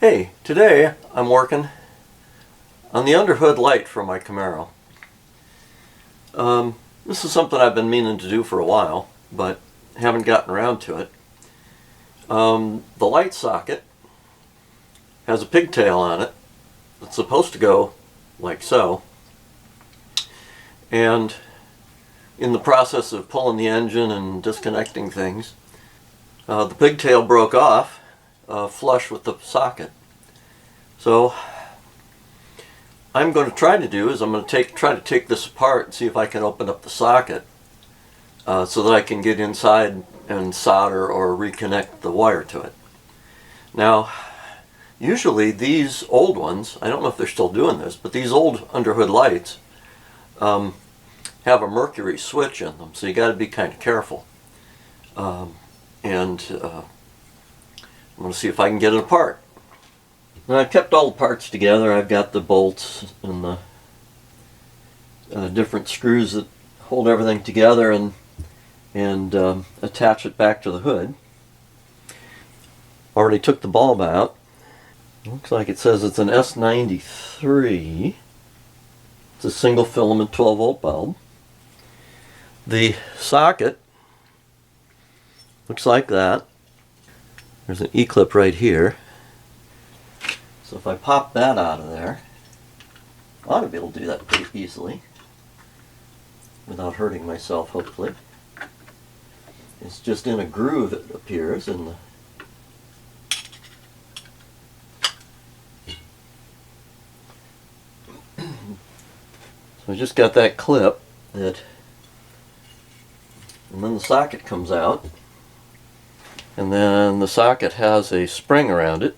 Hey, today I'm working on the underhood light for my Camaro. This is something I've been meaning to do for a while, but haven't gotten around to it. The light socket has a pigtail on it. It's supposed to go like so. And in the process of pulling the engine and disconnecting things, the pigtail broke off flush with the socket. So I'm going to try to take this apart and see if I can open up the socket so that I can get inside and solder or reconnect the wire to it. Now, usually these old ones, I don't know if they're still doing this, but these old underhood lights have a mercury switch in them, so you got to be kind of careful. I'm going to see if I can get it apart. Now, I've kept all the parts together. I've got the bolts and the different screws that hold everything together and attach it back to the hood. Already took the bulb out. Looks like it says it's an S93. It's a single filament 12 volt bulb. The socket looks like that. There's an E-clip right here. So if I pop that out of there, I ought to be able to do that pretty easily without hurting myself, hopefully. It's just in a groove, it appears, in the so I just got that clip and then the socket comes out, and then the socket has a spring around it,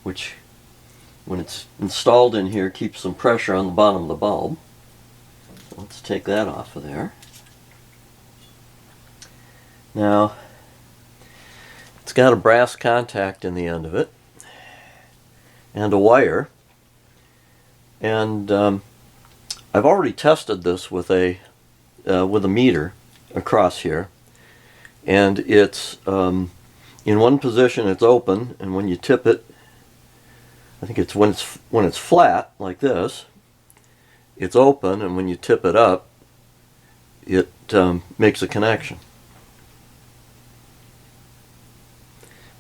which, when it's installed in here, keeps some pressure on the bottom of the bulb. So let's take that off of there. Now, it's got a brass contact in the end of it, and a wire. And I've already tested this with a meter across here, and it's in one position it's open, and when you tip it, I think it's when it's flat like this, it's open, and when you tip it up, it makes a connection.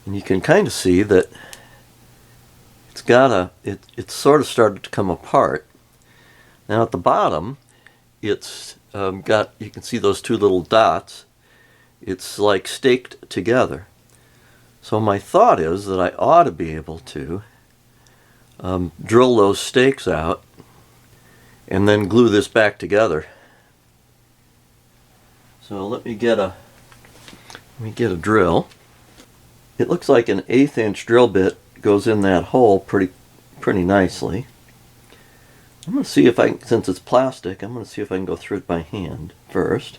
And you can kind of see that it's sort of started to come apart. Now at the bottom, it's you can see those two little dots. It's like staked together. So my thought is that I ought to be able to drill those stakes out and then glue this back together. So let me get a drill. It looks like an 1/8 inch drill bit goes in that hole pretty nicely. I'm going to see if since it's plastic, I'm going to see if I can go through it by hand first.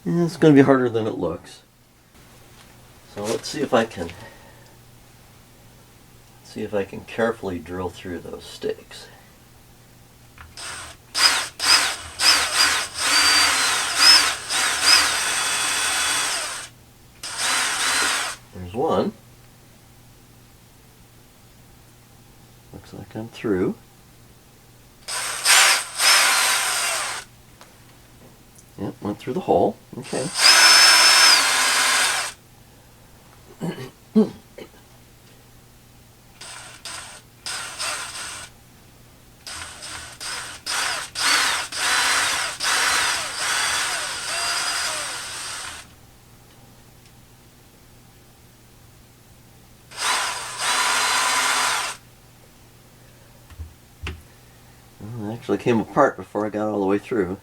And it's going to be harder than it looks. So let's see if I can carefully drill through those stakes. There's one. Looks like I'm through. Yep, went through the hole. Okay. Well, it actually came apart before I got all the way through.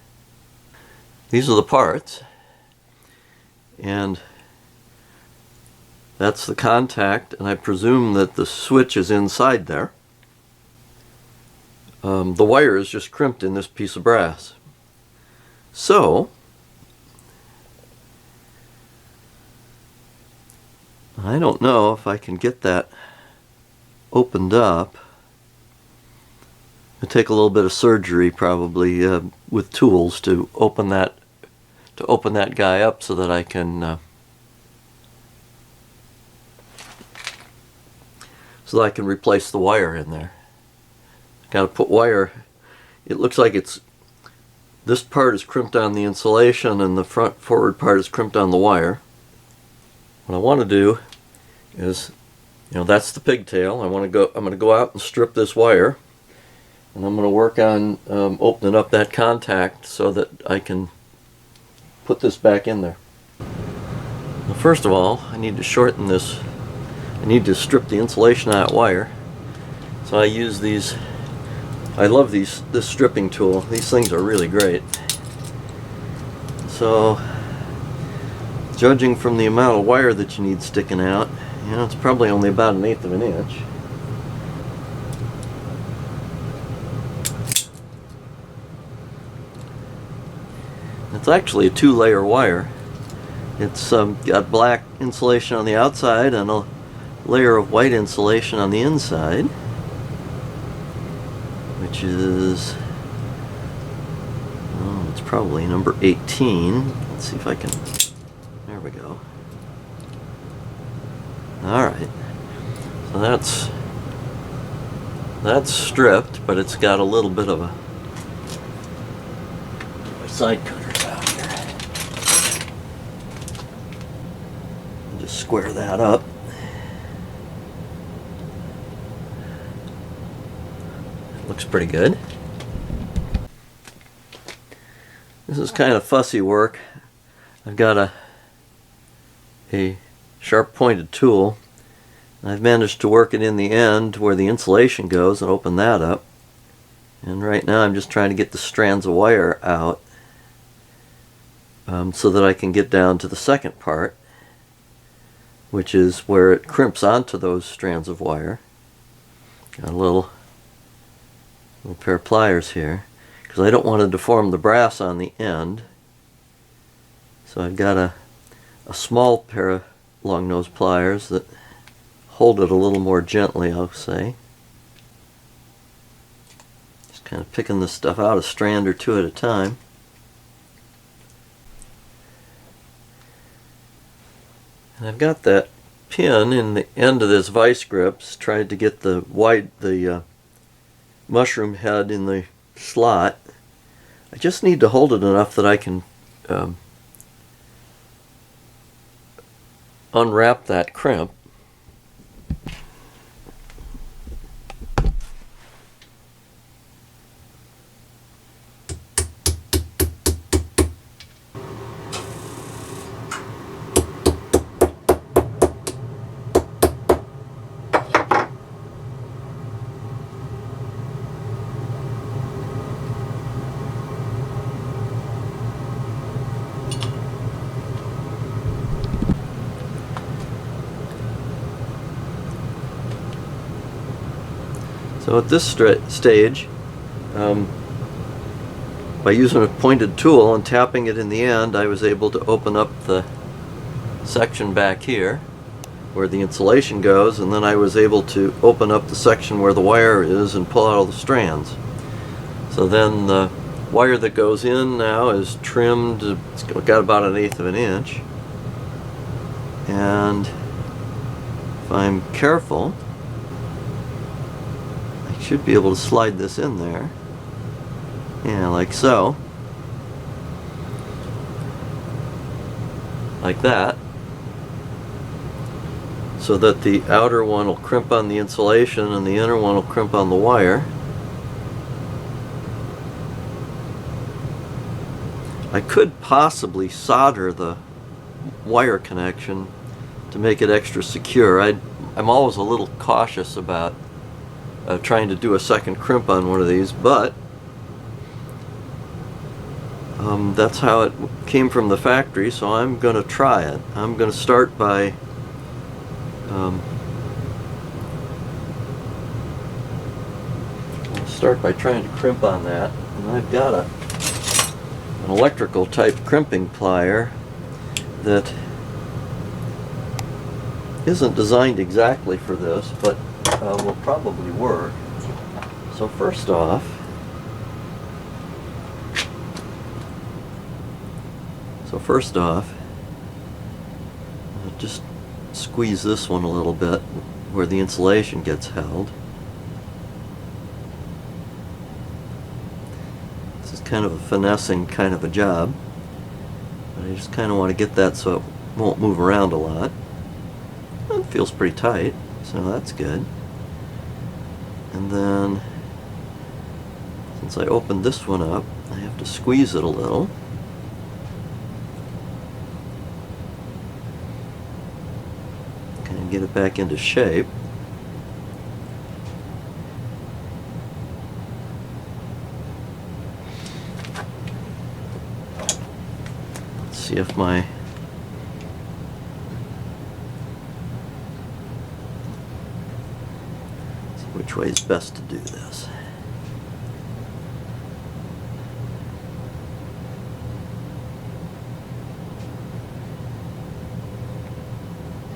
These are the parts, and that's the contact, and I presume that the switch is inside there. The wire is just crimped in this piece of brass. So, I don't know if I can get that opened up It'll take a little bit of surgery probably with tools to open that guy up so that I can replace the wire in there. Got to put wire. It looks like this part is crimped on the insulation and the forward part is crimped on the wire. What I want to do is, that's the pigtail. I'm going to go out and strip this wire, and I'm going to work on opening up that contact so that I can put this back in there. Well, first of all, I need to shorten this. I need to strip the insulation out of wire. So I use these. I love this stripping tool. These things are really great. So, judging from the amount of wire that you need sticking out, it's probably only about 1/8 of an inch. It's actually a 2-layer wire. It's got black insulation on the outside and a layer of white insulation on the inside, which is, it's probably number 18. Let's see if I can, there we go. Alright, so that's stripped, but it's got a little bit of my side cutters out here. Just square that up. Looks pretty good. This is kind of fussy work. I've got a sharp pointed tool. I've managed to work it in the end where the insulation goes and open that up. And right now I'm just trying to get the strands of wire out so that I can get down to the second part, which is where it crimps onto those strands of wire. Got a little pair of pliers here because I don't want to deform the brass on the end. So I've got a small pair of long nose pliers that hold it a little more gently, I'll say. Just kind of picking this stuff out a strand or two at a time. And I've got that pin in the end of this vice grips, tried to get the mushroom head in the slot. I just need to hold it enough that I can unwrap that crimp. So at this stage, by using a pointed tool and tapping it in the end, I was able to open up the section back here where the insulation goes, and then I was able to open up the section where the wire is and pull out all the strands. So then the wire that goes in now is trimmed. It's got about 1/8 of an inch, and if I'm careful, should be able to slide this in there. Yeah, like so. Like that. So that the outer one will crimp on the insulation and the inner one will crimp on the wire. I could possibly solder the wire connection to make it extra secure. I'm always a little cautious about trying to do a second crimp on one of these, but that's how it came from the factory, so I'm going to try it. I'm going to start by trying to crimp on that, and I've got an electrical type crimping plier that isn't designed exactly for this, but will probably work. So first off, just squeeze this one a little bit where the insulation gets held. This is kind of a finessing kind of a job, but I just kind of want to get that so it won't move around a lot. It feels pretty tight, so that's good. And then, since I opened this one up, I have to squeeze it a little. Kind of get it back into shape. Let's see if which way is best to do this.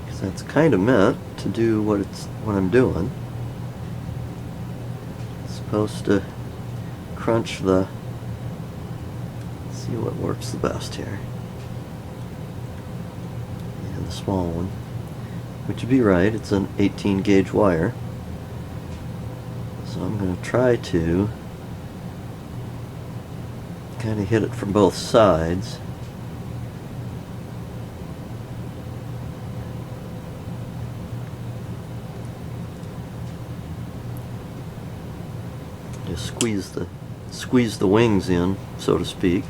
Because that's kind of meant to do what I'm doing. It's supposed to crunch the. Let's see what works the best here. And the small one, which would be right. It's an 18 gauge wire. So I'm going to try to kind of hit it from both sides. Just squeeze the wings in, so to speak.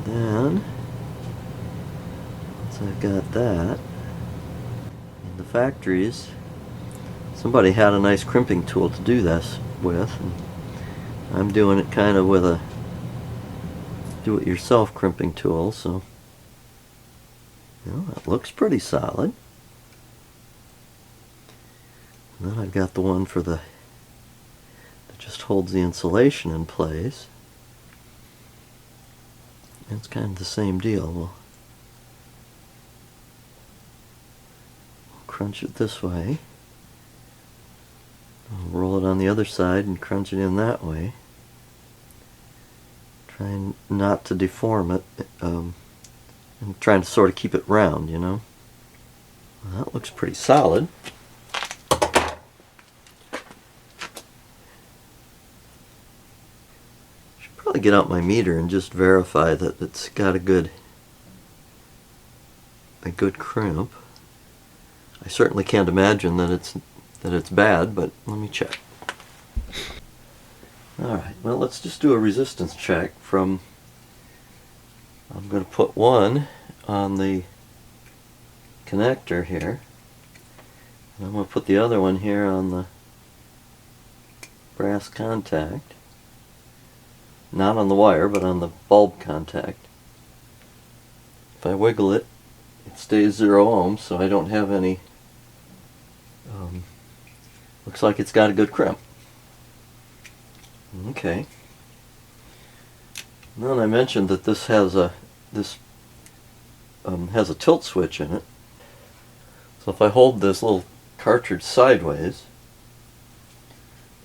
Then, once I've got that, in the factories, somebody had a nice crimping tool to do this with, and I'm doing it kind of with a do-it-yourself crimping tool, so that looks pretty solid. And then I've got the one for that just holds the insulation in place. It's kind of the same deal. We'll crunch it this way. We'll roll it on the other side and crunch it in that way. Trying not to deform it, and trying to sort of keep it round, Well, that looks pretty solid. Probably get out my meter and just verify that it's got a good crimp. I certainly can't imagine that it's bad, but let me check. Alright, well, let's just do a resistance check from. I'm going to put one on the connector here, and I'm going to put the other one here on the brass contact. Not on the wire, but on the bulb contact. If I wiggle it, it stays 0 ohms, so I don't have any. Looks like it's got a good crimp. Okay. And then I mentioned that this has a tilt switch in it. So if I hold this little cartridge sideways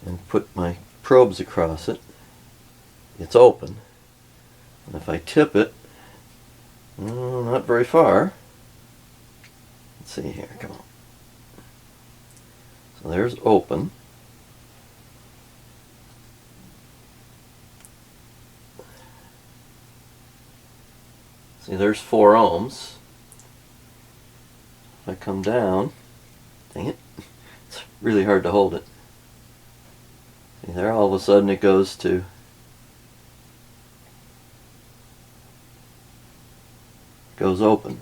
and put my probes across it, it's open. And if I tip it, not very far. Let's see here, come on. So there's open. See, there's 4 ohms. If I come down, dang it, it's really hard to hold it. See there, all of a sudden it goes open.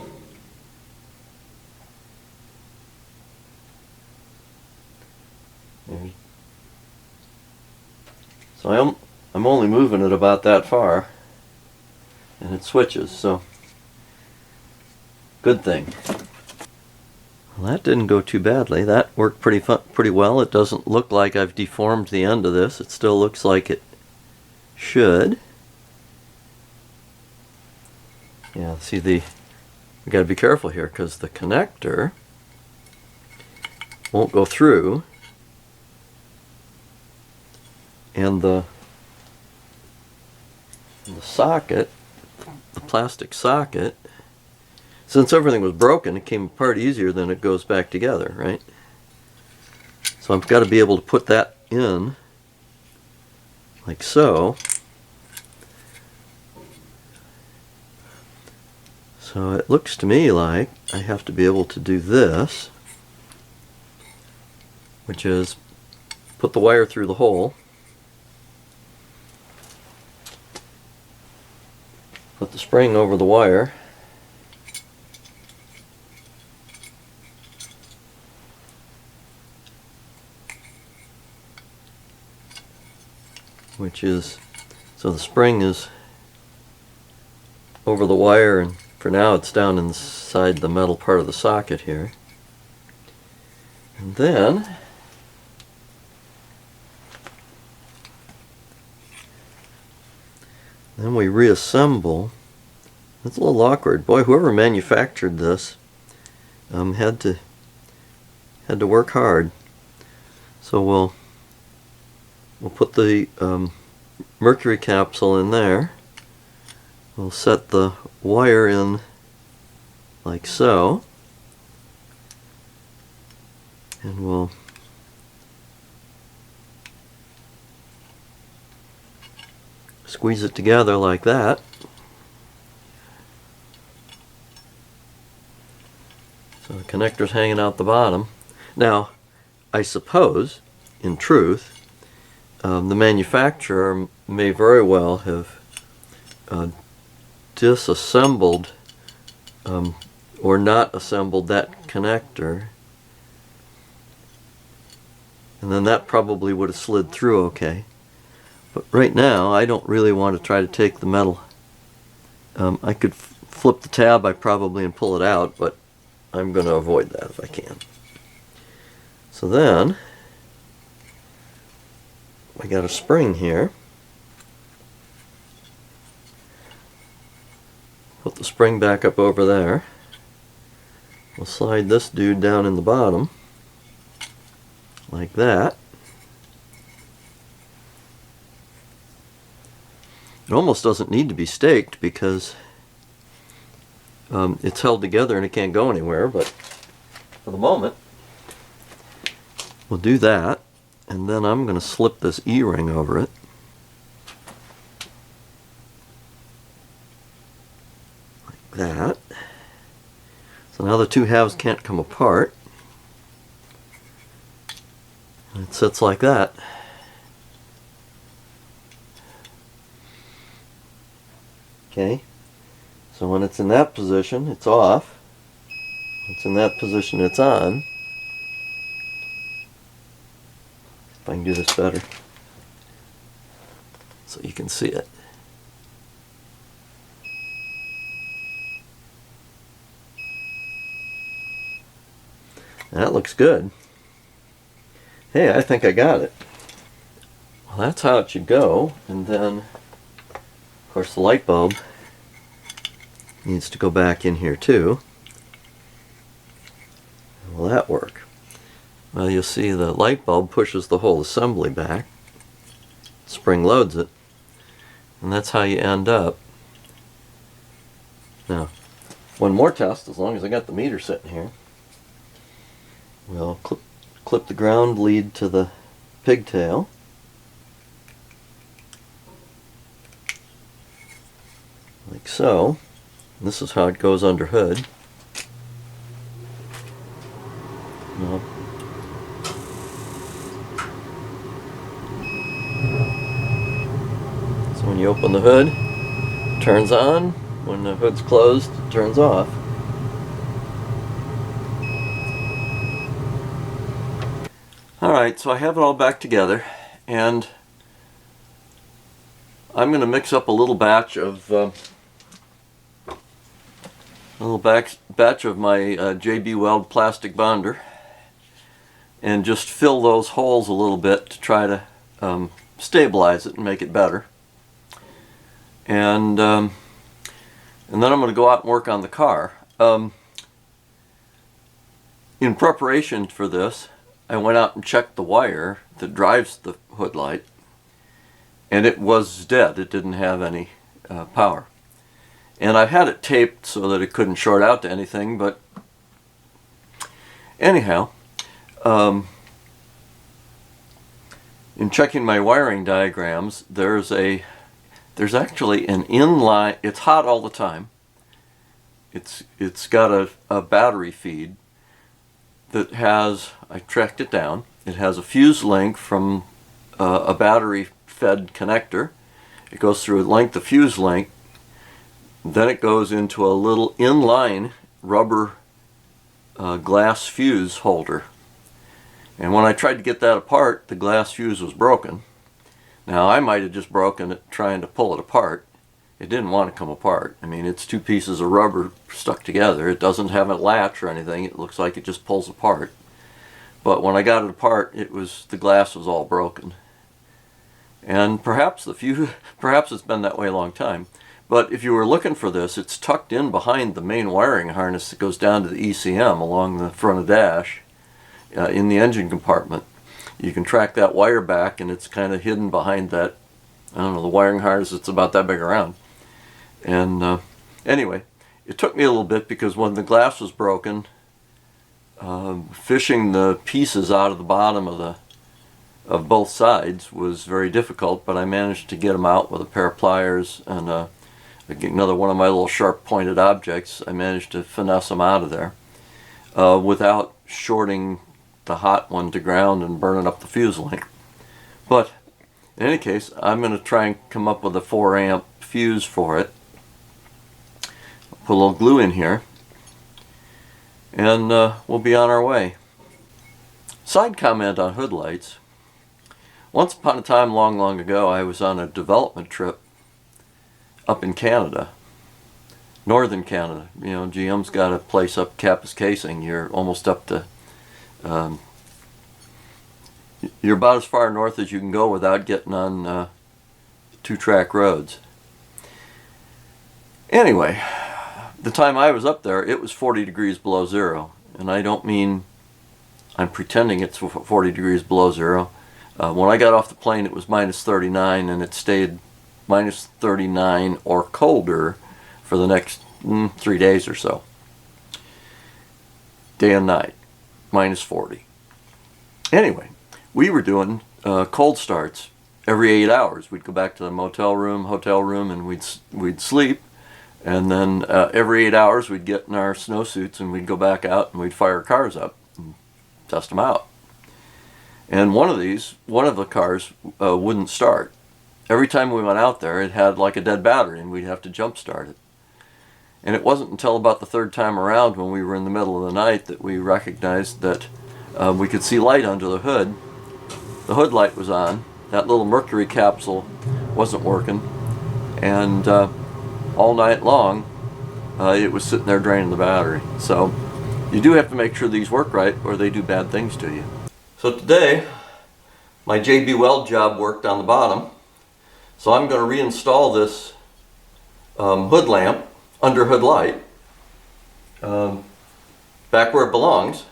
So I'm only moving it about that far, and it switches, so good thing. Well, that didn't go too badly. That worked pretty well. It doesn't look like I've deformed the end of this. It still looks like it should. Yeah, see, we got to be careful here because the connector won't go through, and the socket, the plastic socket, since everything was broken, it came apart easier than it goes back together, right? So I've got to be able to put that in like so. So it looks to me like I have to be able to do this, which is put the wire through the hole, put the spring over the wire, which is, so the spring is over the wire, and for now it's down inside the metal part of the socket here. And then we reassemble. It's a little awkward. Boy, whoever manufactured this had to work hard. So we'll put the mercury capsule in there. We'll set the wire in like so, and we'll squeeze it together like that. So the connector's hanging out the bottom. Now, I suppose, in truth, the manufacturer may very well have disassembled or not assembled that connector, and then that probably would have slid through okay. But right now I don't really want to try to take the metal. I could flip the tab probably and pull it out, but I'm going to avoid that if I can. So then I got a spring here. Put the spring back up over there. We'll slide this dude down in the bottom like that. It almost doesn't need to be staked because it's held together and it can't go anywhere, but for the moment we'll do that, and then I'm going to slip this E-ring over it. That. So now the two halves can't come apart. And it sits like that. Okay. So when it's in that position, it's off. When it's in that position, it's on. If I can do this better so you can see it. That looks good. Hey, I think I got it. Well, that's how it should go. And then, of course, the light bulb needs to go back in here too. Will that work? Well, you'll see the light bulb pushes the whole assembly back. Spring loads it. And that's how you end up. Now, one more test, as long as I got the meter sitting here. We'll clip the ground lead to the pigtail. Like so. And this is how it goes under hood. Now, so when you open the hood, it turns on. When the hood's closed, it turns off. Alright, so I have it all back together, and I'm going to mix up a little batch of my JB Weld plastic bonder, and just fill those holes a little bit to try to stabilize it and make it better. And then I'm going to go out and work on the car. In preparation for this, I went out and checked the wire that drives the hood light, and it was dead. It didn't have any power. And I had it taped so that it couldn't short out to anything, but anyhow, in checking my wiring diagrams, there's actually an inline. It's hot all the time. It's got a battery feed that has, I tracked it down, it has a fuse link from a battery fed connector. It goes through a length of fuse link, then it goes into a little inline rubber glass fuse holder. And when I tried to get that apart, the glass fuse was broken. Now I might have just broken it trying to pull it apart. It didn't want to come apart. I mean, it's two pieces of rubber stuck together. It doesn't have a latch or anything. It looks like it just pulls apart. But when I got it apart, the glass was all broken. And perhaps it's been that way a long time. But if you were looking for this, it's tucked in behind the main wiring harness that goes down to the ECM along the front of the dash in the engine compartment. You can track that wire back, and it's kind of hidden behind that, I don't know, the wiring harness. It's about that big around. And anyway, it took me a little bit because when the glass was broken, fishing the pieces out of the bottom of both sides was very difficult, but I managed to get them out with a pair of pliers and another one of my little sharp pointed objects. I managed to finesse them out of there without shorting the hot one to ground and burning up the fuse link. But in any case, I'm going to try and come up with a 4 amp fuse for it. Put a little glue in here, and we'll be on our way. Side comment on hood lights. Once upon a time, long ago, I was on a development trip up in Canada, northern Canada. You know, GM's got a place up Kapuskasing. You're almost up to, you're about as far north as you can go without getting on 2-track roads. Anyway, the time I was up there, it was 40 degrees below zero. And I don't mean I'm pretending it's 40 degrees below zero. When I got off the plane, it was minus 39, and it stayed minus 39 or colder for the next 3 days or so. Day and night, minus 40. Anyway, we were doing cold starts every 8 hours. We'd go back to the hotel room, and we'd sleep. And then every 8 hours we'd get in our snowsuits and we'd go back out and we'd fire cars up and test them out. And one of the cars wouldn't start. Every time we went out there, it had like a dead battery and we'd have to jump start it. And it wasn't until about the third time around, when we were in the middle of the night, that we recognized that we could see light under the hood. The hood light was on. That little mercury capsule wasn't working. And all night long, it was sitting there draining the battery. So you do have to make sure these work right, or they do bad things to you. So today, my JB Weld job worked on the bottom. So I'm going to reinstall this hood lamp, underhood light, back where it belongs.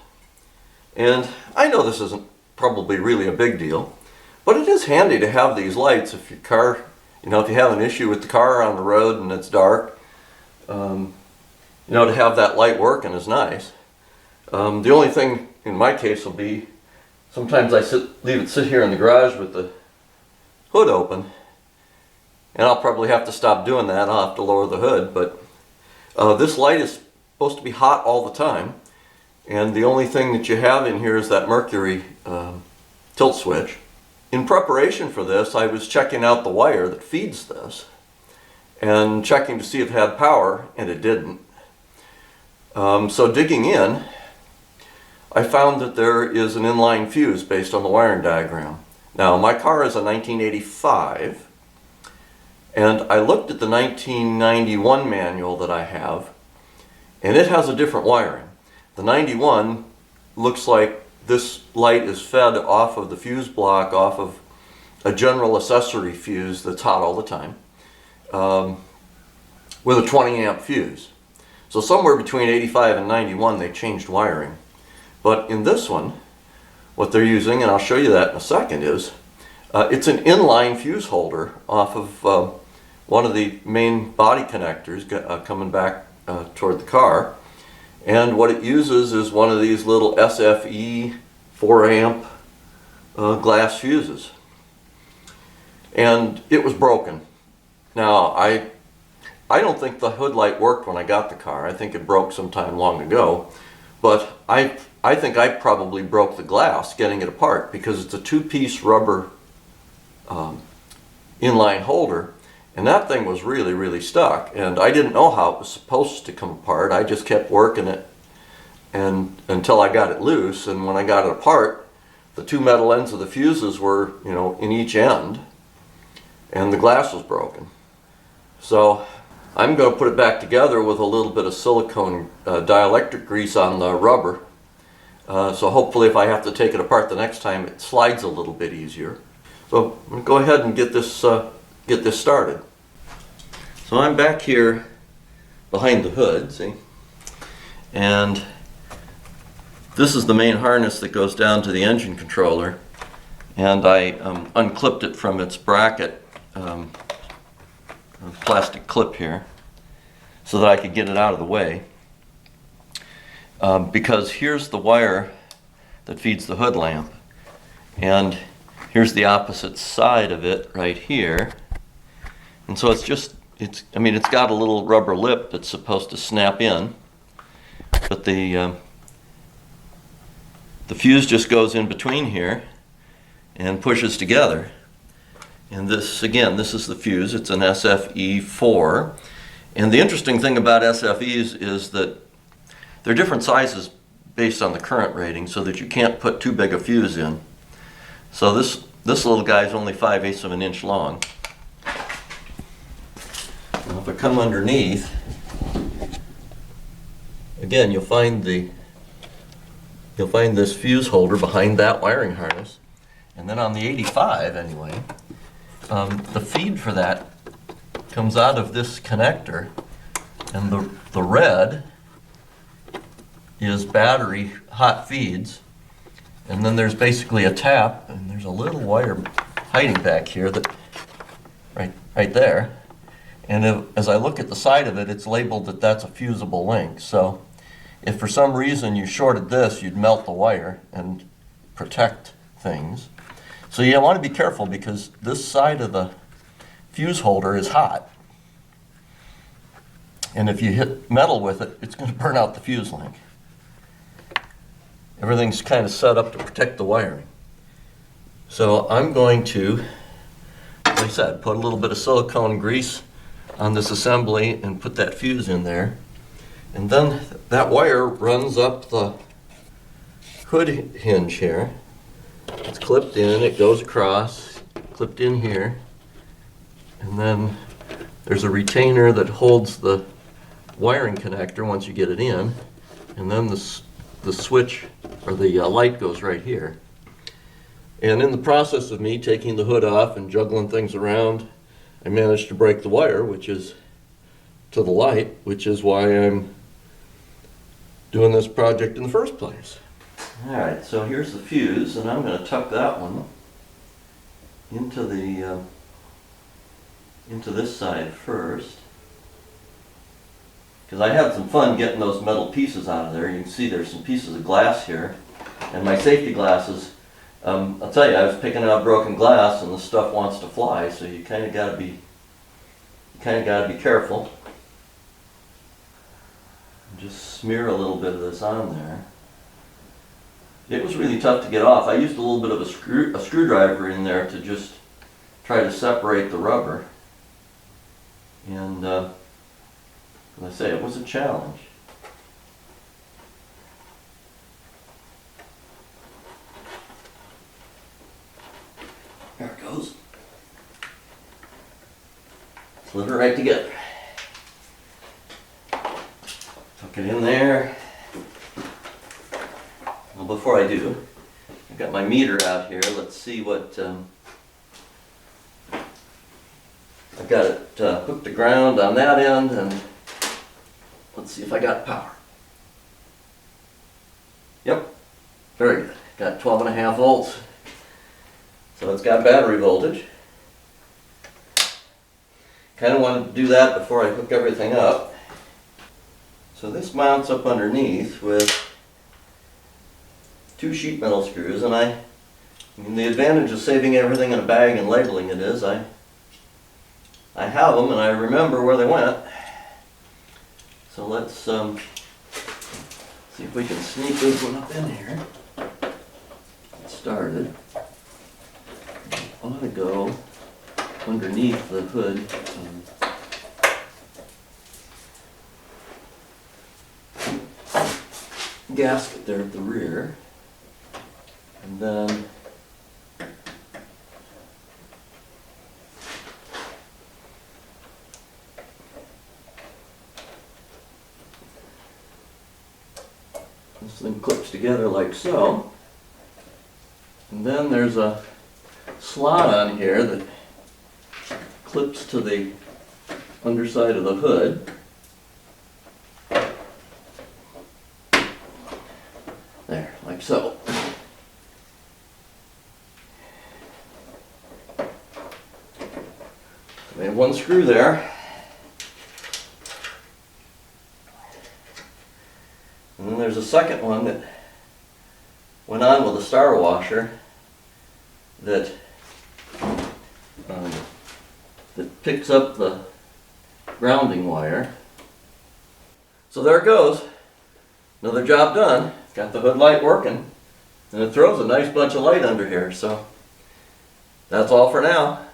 And I know this isn't probably really a big deal, but it is handy to have these lights if your car, you know, if you have an issue with the car on the road and it's dark, you know, to have that light working is nice. The only thing in my case will be, sometimes I leave it sit here in the garage with the hood open, and I'll probably have to stop doing that. I'll have to lower the hood, but this light is supposed to be hot all the time, and the only thing that you have in here is that mercury tilt switch. In preparation for this, I was checking out the wire that feeds this and checking to see if it had power, and it didn't. So digging in, I found that there is an inline fuse based on the wiring diagram. Now, my car is a 1985, and I looked at the 1991 manual that I have, and it has a different wiring. The 91 looks like this light is fed off of the fuse block, off of a general accessory fuse that's hot all the time, with a 20 amp fuse. So somewhere between 85 and 91 they changed wiring. But in this one, what they're using, and I'll show you that in a second, is it's an inline fuse holder off of one of the main body connectors coming back toward the car. And what it uses is one of these little SFE 4 amp glass fuses. And it was broken. Now, I don't think the hood light worked when I got the car. I think it broke sometime long ago. But I think I probably broke the glass getting it apart, because it's a 2-piece rubber inline holder, and that thing was really, really stuck. And I didn't know how it was supposed to come apart. I just kept working it until I got it loose. And when I got it apart, the 2 metal ends of the fuses were, you know, in each end, and the glass was broken. So I'm going to put it back together with a little bit of silicone dielectric grease on the rubber. So hopefully if I have to take it apart the next time, it slides a little bit easier. So I'm going to go ahead and get this started. So I'm back here behind the hood, see? And this is the main harness that goes down to the engine controller. And I unclipped it from its bracket, plastic clip here, so that I could get it out of the way. Because here's the wire that feeds the hood lamp, and here's the opposite side of it right here. And so it's got a little rubber lip that's supposed to snap in, but the fuse just goes in between here and pushes together. And this, again, this is the fuse. It's an SFE4. And the interesting thing about SFEs is that they're different sizes based on the current rating, so that you can't put too big a fuse in. So this little guy is only 5/8 of an inch long. Now if I come underneath, again, you'll find this fuse holder behind that wiring harness. And then on the 85 anyway, the feed for that comes out of this connector, and the red is battery hot feeds, and then there's basically a tap, and there's a little wire hiding back here that right there. And as I look at the side of it, it's labeled that that's a fusible link. So if for some reason you shorted this, you'd melt the wire and protect things. So you want to be careful, because this side of the fuse holder is hot. And if you hit metal with it, it's going to burn out the fuse link. Everything's kind of set up to protect the wiring. So I'm going to, like I said, put a little bit of silicone grease on this assembly and put that fuse in there. And then that wire runs up the hood hinge here. It's clipped in, it goes across, clipped in here, and then there's a retainer that holds the wiring connector once you get it in, and then the switch, or the light, goes right here. And in the process of me taking the hood off and juggling things around, I managed to break the wire, which is to the light, which is why I'm doing this project in the first place. Alright, so here's the fuse, and I'm going to tuck that one into this side first, because I had some fun getting those metal pieces out of there. You can see there's some pieces of glass here, and my safety glasses, I'll tell you, I was picking out broken glass, and the stuff wants to fly, so you kind of got to be careful. Just smear a little bit of this on there. It was really tough to get off. I used a little bit of a screwdriver in there to just try to separate the rubber. And as I say, it was a challenge. There it goes. Slid it right together. Tuck it in there. Well, before I do, I've got my meter out here. Let's see what, I've got it hooked to ground on that end, and let's see if I got power. Yep, very good. got 12.5 volts. So it's got battery voltage. Kind of wanted to do that before I hook everything up. So this mounts up underneath with 2 sheet metal screws, and I mean, the advantage of saving everything in a bag and labeling it is I have them and I remember where they went. So let's see if we can sneak this one up in here. Get started. Ought to go underneath the hood. Gasket there at the rear. And then this thing clips together like so. And then there's a slot on here that clips to the underside of the hood. There, like so. We have 1 screw there. And then there's a second one that went on with a star washer that picks up the grounding wire. So there it goes. Another job done. Got the hood light working. And it throws a nice bunch of light under here. So that's all for now.